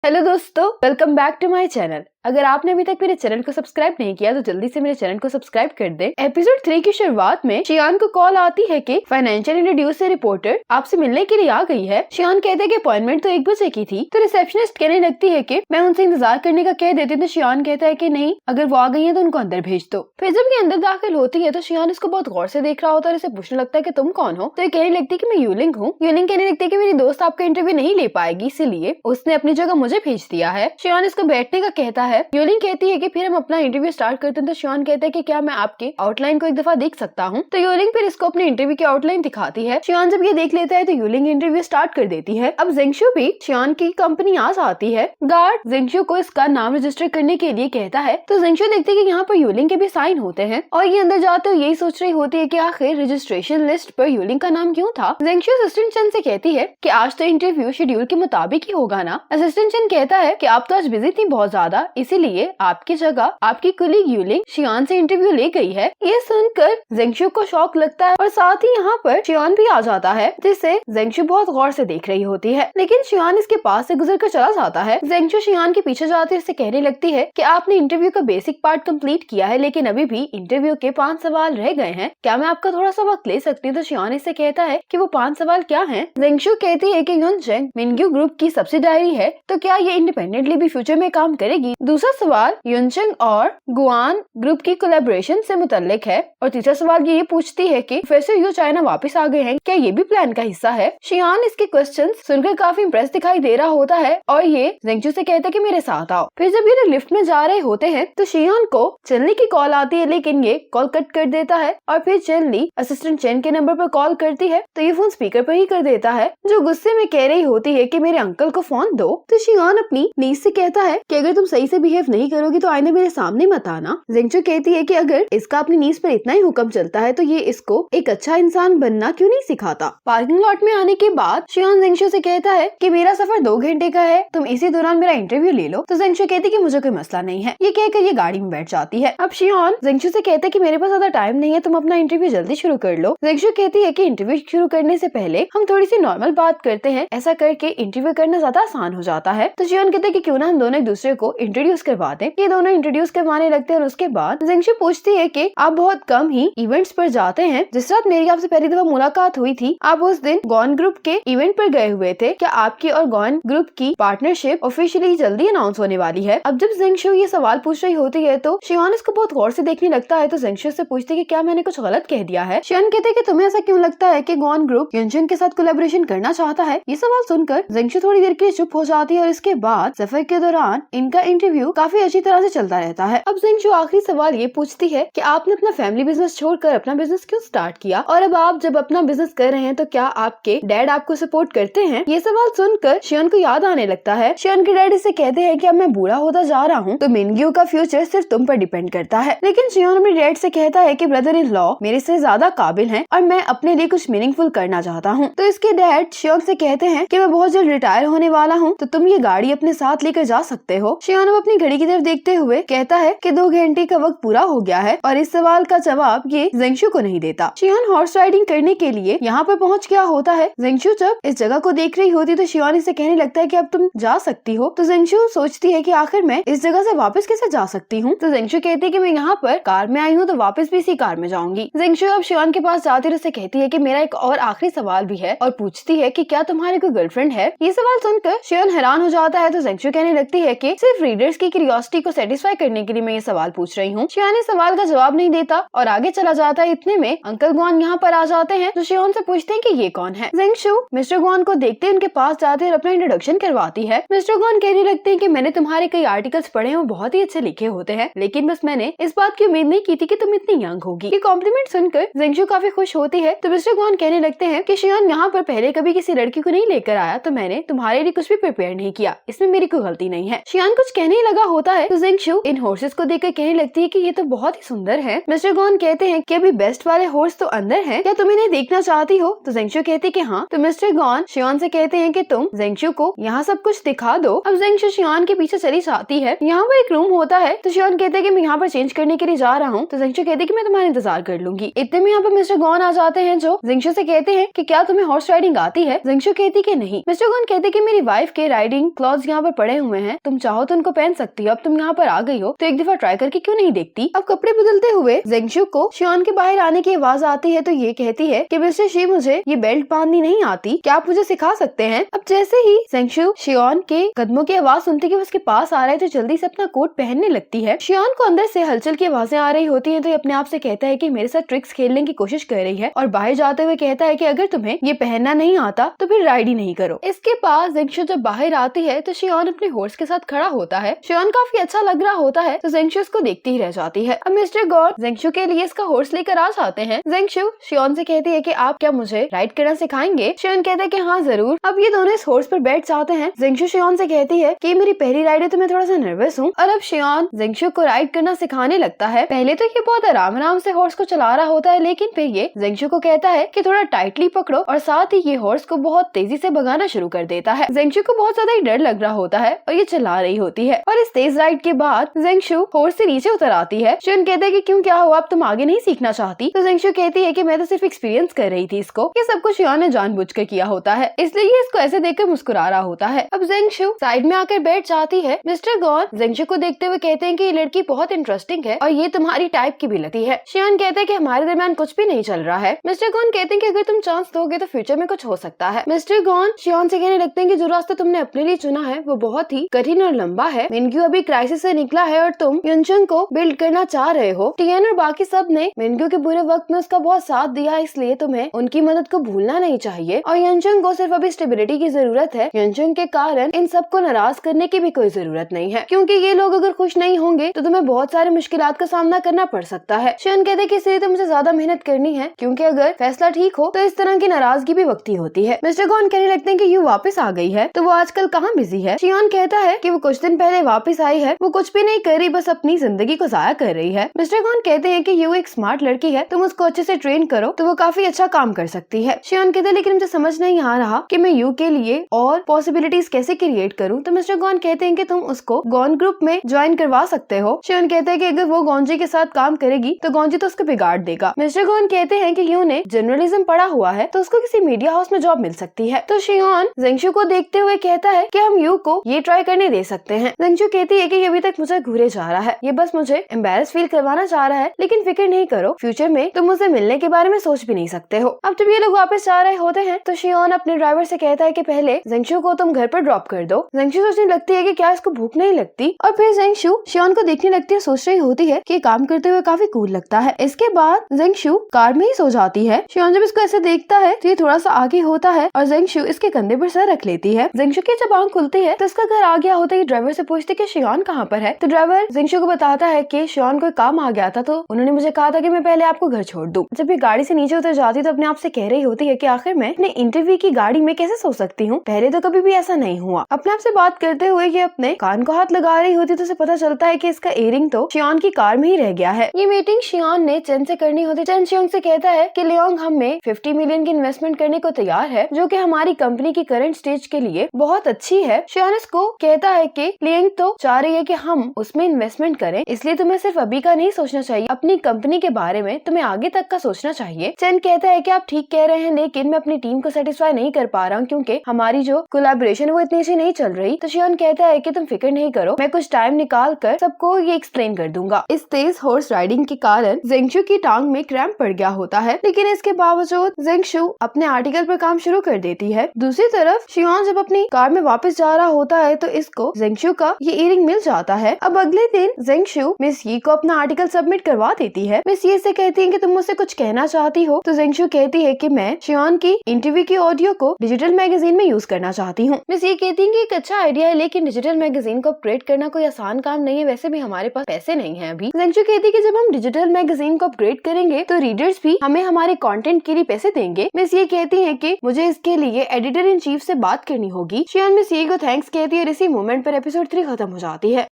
Hello दोस्तों, welcome back to my channel. अगर आपने अभी तक मेरे चैनल को सब्सक्राइब नहीं किया तो जल्दी से मेरे चैनल को सब्सक्राइब कर दे। एपिसोड 3 की शुरुआत में शियान को कॉल आती है कि फाइनेंशियल इंट्रोड्यूस से रिपोर्टर आपसे मिलने के लिए आ गई है। शियान कहते हैं कि अपॉइंटमेंट तो 1 बजे की थी। तो रिसेप्शनिस्ट कहने लगती है कि मैं उनसे इंतजार करने का कह देती हूँ। तो शियान कहता है कि नहीं, अगर वो आ गई है तो उनको अंदर भेज दो। फिर जब ये अंदर दाखिल होती है तो शियान इसको बहुत गौर से देख रहा होता है और इसे पूछने लगता है कि तुम कौन हो। तो ये कहने लगती है कि मैं यूलिंग हूँ। यूलिंग कहने लगती है कि मेरी दोस्त आपका इंटरव्यू नहीं ले पाएगी, इसीलिए उसने अपनी जगह मुझे भेज दिया है। शियान इसको बैठने का कहता है। यूलिंग कहती है कि फिर हम अपना इंटरव्यू स्टार्ट करते हैं। तो शियान कहता है कि क्या मैं आपके आउटलाइन को एक दफा देख सकता हूँ। तो यूलिंग फिर इसको अपने इंटरव्यू की आउटलाइन दिखाती है। शियान जब ये देख लेता है तो यूलिंग इंटरव्यू स्टार्ट कर देती है। अब जिंगशु भी शियान की कंपनी आ जाती है। गार्ड जिंगशु को इसका नाम रजिस्टर करने के लिए कहता है। तो जिंगशु देखती है कि यहाँ पर यूलिंग के भी साइन होते हैं और ये अंदर जाते हुए यही सोच रही होती है कि आखिर रजिस्ट्रेशन लिस्ट पर यूलिंग का नाम क्यों था। जिंगशु असिस्टेंट चन से कहती है कि आज तो इंटरव्यू शेड्यूल के मुताबिक ही होगा ना। असिस्टेंट चन कहता है कि आप तो आज बिजी थी बहुत ज्यादा, इसीलिए आपकी जगह आपकी कुलीग यूलिंग शियान से इंटरव्यू ले गई है। ये सुनकर जिंगशु को शॉक लगता है और साथ ही यहाँ पर शियान भी आ जाता है, जिसे जिंगशु बहुत गौर से देख रही होती है। लेकिन शियान इसके पास से गुजर कर चला जाता है। जिंगशु शियान के पीछे जाते इससे कहने लगती है कि आपने इंटरव्यू का बेसिक पार्ट कंप्लीट किया है, लेकिन अभी भी इंटरव्यू के 5 सवाल रह गए हैं। क्या मैं आपका थोड़ा सा वक्त ले सकती हूँ। तो शियान इससे कहता है कि वो 5 सवाल क्या हैं। जिंगशु कहती है कि युनचेंग मिनग्यू ग्रुप की सब्सिडायरी है, तो क्या ये इंडिपेंडेंटली भी फ्यूचर में काम करेगी। दूसरा सवाल युनचेंग और गुआन ग्रुप की कोलैबोरेशन से मुतल्लिक है और तीसरा सवाल ये पूछती है कि प्रोफेसर यू चाइना वापस आ गए हैं, क्या ये भी प्लान का हिस्सा है। शियान इसके क्वेश्चंस सुनकर काफी इंप्रेस दिखाई दे रहा होता है और ये जिंगशु से कहता है कि मेरे साथ आओ। फिर जब ये लिफ्ट में जा रहे होते हैं तो शियान को चलने की कॉल आती है, लेकिन ये कॉल कट कर देता है और फिर चेनली असिस्टेंट चेन के नंबर पर कॉल करती है तो ये फोन स्पीकर पर ही कर देता है, जो गुस्से में कह रही होती है कि मेरे अंकल को फोन दो। तो शियान अपनी नीस से कहता है कि अगर तुम सही से बिहेव नहीं करोगी तो आईने मेरे सामने मत आना। जिंगशु कहती है कि अगर इसका अपनी नीस पर इतना ही हुक्म चलता है तो ये इसको एक अच्छा इंसान बनना क्यों नहीं सिखाता। पार्किंग लॉट में आने के बाद शियान जिंगशु से कहता है कि मेरा सफर 2 घंटे का है, तुम इसी दौरान मेरा इंटरव्यू ले लो। तो जिंगशु कहती है कि मुझे कोई मसला नहीं है। ये कहकर ये गाड़ी में बैठ जाती है। अब शियान जिंगशु से कहता है कि मेरे पास ज्यादा टाइम नहीं है, तुम अपना इंटरव्यू जल्दी शुरू कर लो। जिंगशु कहती है कि इंटरव्यू शुरू करने से पहले हम थोड़ी सी नॉर्मल बात करते हैं, ऐसा करके इंटरव्यू करना ज्यादा आसान हो जाता है। तो शियान कहते हैं कि क्यों ना हम दोनों एक दूसरे को इंट्रोड्यूस करवा दें। ये दोनों इंट्रोड्यूस करवाने लगते हैं और उसके बाद जिंगशु पूछती है कि आप बहुत कम ही इवेंट्स पर जाते हैं। जिस रात मेरी आपसे पहली दफा मुलाकात हुई थी, आप उस दिन गॉन ग्रुप के इवेंट पर गए हुए थे। क्या आपकी और गॉन ग्रुप की पार्टनरशिप ऑफिशियली जल्दी अनाउंस होने वाली है। अब जब जिंगशु ये सवाल पूछ रही होती है तो शियान इसको बहुत गौर से देखने लगता है। तो जिंगशु से पूछती है कि क्या मैंने कुछ गलत कह दिया है। शियान कहते हैं कि तुम्हें ऐसा क्यों लगता है कि गॉन ग्रुप युनचेंग के साथ कोलैबोरेशन करना चाहता है। ये सवाल सुनकर जिंगशु थोड़ी देर के लिए चुप हो जाती है और इसके बाद सफर के दौरान इनका इंटरव्यू काफी अच्छी तरह से चलता रहता है। अब जिंगशु आखिरी सवाल ये पूछती है कि आपने अपना फैमिली बिजनेस छोड़कर अपना बिजनेस क्यों स्टार्ट किया, और अब आप जब अपना बिजनेस कर रहे हैं तो क्या आपके डैड आपको सपोर्ट करते हैं। ये सवाल सुनकर शियान को याद आने लगता है। शियान के डैड इसे कहते हैं कि अब मैं बूढ़ा होता जा रहा हूँ तो मिनग्यू का फ्यूचर सिर्फ तुम पर डिपेंड करता है। लेकिन शियान अपने डैड से कहता है कि ब्रदर इन लॉ मेरे से ज्यादा काबिल हैं और मैं अपने लिए कुछ मीनिंगफुल करना चाहता हूँ। तो इसके डैड शियान से कहते हैं कि मैं बहुत जल्द रिटायर होने वाला हूँ, तो तुम ये गाड़ी अपने साथ लेकर जा सकते हो। शियान अब अपनी घड़ी की तरफ देखते हुए कहता है कि 2 घंटे का वक्त पूरा हो गया है और इस सवाल का जवाब ये जिंगशु को नहीं देता। शियान हॉर्स राइडिंग करने के लिए यहाँ पर पहुँच गया होता है। जिंगशु जब इस जगह को देख रही होती तो शियान इसे कहने लगता है कि अब तुम जा सकती हो। तो जिंगशु सोचती है कि आखिर मैं इस जगह से वापस कैसे जा सकती हूँ। तो जिंगशु कहती है कि मैं यहाँ पर कार में आई हूँ तो वापस भी इसी कार में जाऊंगी। जिंगशु अब शियान के पास जाती है, उसे कहती है कि मेरा एक और आखिरी सवाल भी है और पूछती है कि क्या तुम्हारी कोई गर्लफ्रेंड है। ये सवाल सुनकर शियान हैरान हो जाता है। तो जिंगशु कहने लगती है कि सिर्फ रीडर्स की क्यूरियोसिटी को सेटिस्फाई करने के लिए मैं ये सवाल पूछ रही हूँ। शियान इस सवाल का जवाब नहीं देता और आगे चला जाता है। इतने में अंकल गॉन यहाँ पर आ जाते हैं जो शियान से पूछते हैं कि ये कौन है। जिंगशु मिस्टर गॉन को देखते उनके पास जाते और अपना इंट्रोडक्शन करवाती है। मिस्टर गॉन कहने लगते हैं कि मैंने तुम्हारे कई आर्टिकल्स पढ़े हैं, वो बहुत ही अच्छे लिखे होते हैं, लेकिन बस मैंने इस बात की उम्मीद नहीं की थी कि तुम इतनी यंग होगी। ये कॉम्प्लीमेंट सुनकर जिंगशु काफी खुश होती है। तो मिस्टर गॉन कहने लगते हैं कि शियान यहाँ पर पहले कभी किसी लड़की को नहीं लेकर आया, तो मैंने तुम्हारे लिए कुछ भी प्रिपेयर नहीं किया, इसमें मेरी कोई गलती नहीं है। शियान कुछ कहने करने लगा होता है तो जेंगशु इन हॉर्सेस को देखकर कहने लगती है कि ये तो बहुत ही सुंदर है। मिस्टर गॉन कहते हैं कि अभी बेस्ट वाले हॉर्स तो अंदर हैं, क्या तुम इन्हें देखना चाहती हो? तो जेंगशु कहती है कि हाँ। तो मिस्टर गॉन शियोन से कहते हैं कि तुम जेंगशु को यहाँ सब कुछ दिखा दो। अब जेंगशु शियोन के पीछे चली जाती है। यहाँ पर एक रूम होता है तो शियोन कहते हैं कि मैं यहाँ पर चेंज करने के लिए जा रहा हूँ। तो जेंगशु कहती है कि मैं तुम्हारा इंतजार कर लूंगी। इतने में यहाँ पर मिस्टर गॉन आ जाते हैं जो जेंगशु से कहते हैं कि क्या तुम्हें हॉर्स राइडिंग आती है? जेंगशु कहती कि नहीं। मिस्टर गॉन कहते कि मेरी वाइफ के राइडिंग क्लॉथ्स यहाँ पर पड़े हुए हैं, तुम चाहो तो उनको पहन सकती हो। अब तुम यहाँ पर आ गई हो तो एक दफा ट्राई करके क्यों नहीं देखती? अब कपड़े बदलते हुए जेंगशु को शियोन के बाहर आने की आवाज आती है तो ये कहती है कि मिस्टर शी मुझे ये बेल्ट बांधनी नहीं आती, क्या आप मुझे सिखा सकते हैं? अब जैसे ही जेंगशु शियोन के कदमों की आवाज सुनती कि उसके पास आ रहा है तो जल्दी से अपना कोट पहनने लगती है। शियोन को अंदर से हलचल की आवाजें आ रही होती हैं तो ये अपने आप से कहता है कि मेरे साथ ट्रिक्स खेलने की कोशिश कर रही है और बाहर जाते हुए कहता है कि अगर तुम्हें ये पहनना नहीं आता तो फिर राइड ही नहीं करो। इसके बाद जेंगशु जब बाहर आती है तो शियोन अपने हॉर्स के साथ खड़ा होता है। शियोन काफी अच्छा लग रहा होता है तो जेंगशु उसको देखती ही रह जाती है। अब मिस्टर गॉन जेंगशु के लिए इसका हॉर्स लेकर आ जाते हैं। जेंगशु शियोन से कहती है कि आप क्या मुझे राइड करना सिखाएंगे? शियोन कहता है कि हाँ जरूर। अब ये दोनों इस हॉर्स पर बैठ जाते हैं। जेंगशु शियोन से कहती है कि मेरी पहली राइड है तो मैं थोड़ा सा नर्वस हूँ। और अब शियोन जेंगशु को राइड करना सिखाने लगता है। पहले तो ये बहुत आराम से हॉर्स को चला रहा होता है लेकिन फिर ये जेंगशु को कहता है कि थोड़ा टाइटली पकड़ो और साथ ही ये हॉर्स को बहुत तेजी से भगाना शुरू कर देता है। जेंगशु को बहुत ज्यादा ही डर लग रहा होता है और ये चला रही होती है। और इस तेज राइड के बाद जेंगशु हॉर्स से नीचे उतर आती है। शियोन कहता है कि क्यों, क्या हुआ, अब तुम आगे नहीं सीखना चाहती? तो जेंगशु कहती है कि मैं तो सिर्फ एक्सपीरियंस कर रही थी इसको। ये सब कुछ शियोन ने जानबूझकर किया होता है इसलिए ये इसको ऐसे देखकर मुस्कुरा रहा होता है। अब जेंगशु साइड में आकर बैठ जाती है। मिस्टर गॉन जेंगशु को देखते हुए कहते हैं कि ये लड़की बहुत इंटरेस्टिंग है और ये तुम्हारी टाइप की भी लगती है। शियोन कहते हैं कि हमारे दरमियान कुछ भी नहीं चल रहा है। मिस्टर गॉन कहते हैं कि अगर तुम चांस दोगे तो फ्यूचर में कुछ हो सकता है। मिस्टर गॉन शियोन से कहने लगते हैं कि जो रास्ता तुमने अपने लिए चुना है वो बहुत ही कठिन और लंबा है। मिनग्यू अभी क्राइसिस से निकला है और तुम युनचंग को बिल्ड करना चाह रहे हो। टियन और बाकी सब ने मिनग्यू के बुरे वक्त में उसका बहुत साथ दिया, इसलिए तुम्हें उनकी मदद को भूलना नहीं चाहिए। और युनचंग को सिर्फ अभी स्टेबिलिटी की जरूरत है। युनचंग के कारण इन सबको नाराज करने की भी कोई जरूरत नहीं है, क्योंकि ये लोग अगर खुश नहीं होंगे तो तुम्हें बहुत सारे मुश्किलात का सामना करना पड़ सकता है। शियोन कहते कि इसलिए तो मुझे ज्यादा मेहनत करनी है, क्योंकि अगर फैसला ठीक हो तो इस तरह की नाराजगी भी वक्ती होती है। मिस्टर गॉन कहने लगते हैं कि यू वापस आ गई है तो वो आजकल कहाँ बिजी है? शियोन कहता है कि वो कुछ दिन पहले वापस आई है, वो कुछ भी नहीं कर रही, बस अपनी जिंदगी को जाया कर रही है। मिस्टर गॉन कहते हैं कि यू एक स्मार्ट लड़की है, तुम उसको अच्छे से ट्रेन करो तो वो काफी अच्छा काम कर सकती है। शियोन कहते हैं लेकिन मुझे समझ नहीं आ रहा कि मैं यू के लिए और पॉसिबिलिटीज कैसे क्रिएट करूँ। तो मिस्टर गॉन कहते हैं कि तुम उसको गॉन ग्रुप में ज्वाइन करवा सकते हो। शियोन कहते हैं कि अगर वो गॉन्जी के साथ काम करेगी तो गॉन्जी तो उसको बिगाड़ देगा। मिस्टर गॉन कहते हैं कि यू ने जर्नलिज्म पढ़ा हुआ है तो उसको किसी मीडिया हाउस में जॉब मिल सकती है। तो शियोन जेंगशु को देखते हुए कहता है कि हम यू को ये ट्राई करने दे सकते हैं। जेंगशु कहती है कि ये अभी तक मुझे घूरे जा रहा है, ये बस मुझे एम्बैरेस फील करवाना चाह रहा है, लेकिन फिक्र नहीं करो, फ्यूचर में तुम मुझसे मिलने के बारे में सोच भी नहीं सकते हो। अब जब ये लोग वापस जा रहे होते हैं तो शियोन अपने ड्राइवर से कहता है कि पहले जेंगशु को तुम घर पर ड्रॉप कर दो। जेंगशु सोचने लगती है कि क्या इसको भूख नहीं लगती, और फिर जेंगशु शियोन को देखने लगती है, सोच रही होती है कि काम करते हुए काफी कूल लगता है। इसके बाद जेंगशु कार में ही सो जाती है। शियोन जब इसको ऐसे देखता है तो ये थोड़ा सा आगे होता है और जेंगशु इसके कंधे पर सर रख लेती है। जेंगशु की जब आंख खुलती है तो इसका घर आ गया होता है। ड्राइवर से पूछती कि शियोन कहाँ पर है। तो ड्राइवर जेंगशु को बताता है कि शियोन को काम आ गया था तो उन्होंने मुझे कहा था कि मैं पहले आपको घर छोड़ दूं। जब ये गाड़ी से नीचे उतर जाती तो अपने आप से कह रही होती है कि आखिर मैं अपने इंटरव्यू की गाड़ी में कैसे सो सकती हूँ, पहले तो कभी भी ऐसा नहीं हुआ। अपने आप से बात करते हुए ये अपने कान को हाथ लगा रही होती तो उसे पता चलता है कि इसका इयरिंग तो शियोन की कार में ही रह गया है। ये मीटिंग शियोन ने चेन से करनी होती। चेन शियोंग से कहता है कि लियोंग हमें 50 मिलियन की इन्वेस्टमेंट करने को तैयार है, जो कि हमारी कंपनी की करंट स्टेज के लिए बहुत अच्छी है। शियोन इसको कहता है कि लियोंग तो चाह रही है कि हम उसमें इन्वेस्टमेंट करें, इसलिए तुम्हें सिर्फ अभी का नहीं सोचना चाहिए, अपनी कंपनी के बारे में तुम्हें आगे तक का सोचना चाहिए। चेन कहता है कि आप ठीक कह रहे हैं, लेकिन मैं अपनी टीम को सेटिस्फाई नहीं कर पा रहा हूँ क्योंकि हमारी जो कोलैबोरेशन है वो इतनी अच्छी नहीं चल रही। तो शियोन कहता है कि तुम फिक्र नहीं करो, मैं कुछ टाइम निकाल कर सबको ये एक्सप्लेन कर दूंगा। इस तेज हॉर्स राइडिंग के कारण जेंगशु की टांग में क्रैम्प पड़ गया होता है, लेकिन इसके बावजूद जेंगशु अपने आर्टिकल पर काम शुरू कर देती है। दूसरी तरफ शियोन जब अपनी कार में वापस जा रहा होता है तो इसको जेंगशु का ये इयरिंग मिल जाता है। अब अगले दिन जेंगशु मिस ये को अपना आर्टिकल सबमिट करवा देती है। मिस ये से कहती है कि तुम मुझसे कुछ कहना चाहती हो। तो जेंगशु कहती है कि मैं शियोन की इंटरव्यू की ऑडियो को डिजिटल मैगजीन में यूज करना चाहती हूँ। मिस ये कहती है कि एक अच्छा आइडिया है, लेकिन डिजिटल मैगजीन को अपग्रेड करना कोई आसान काम नहीं है, वैसे भी हमारे पास पैसे नहीं है अभी। जेंगशु कहती है कि जब हम डिजिटल मैगजीन को अपग्रेड करेंगे तो रीडर्स भी हमें हमारे कंटेंट के लिए पैसे देंगे। मिस ये कहती है कि मुझे इसके लिए एडिटर इन चीफ से बात करनी होगी। शियोन मिस ये को थैंक्स कहती है और इसी मोमेंट पर एपिसोड 3 खत्म हो जाती है।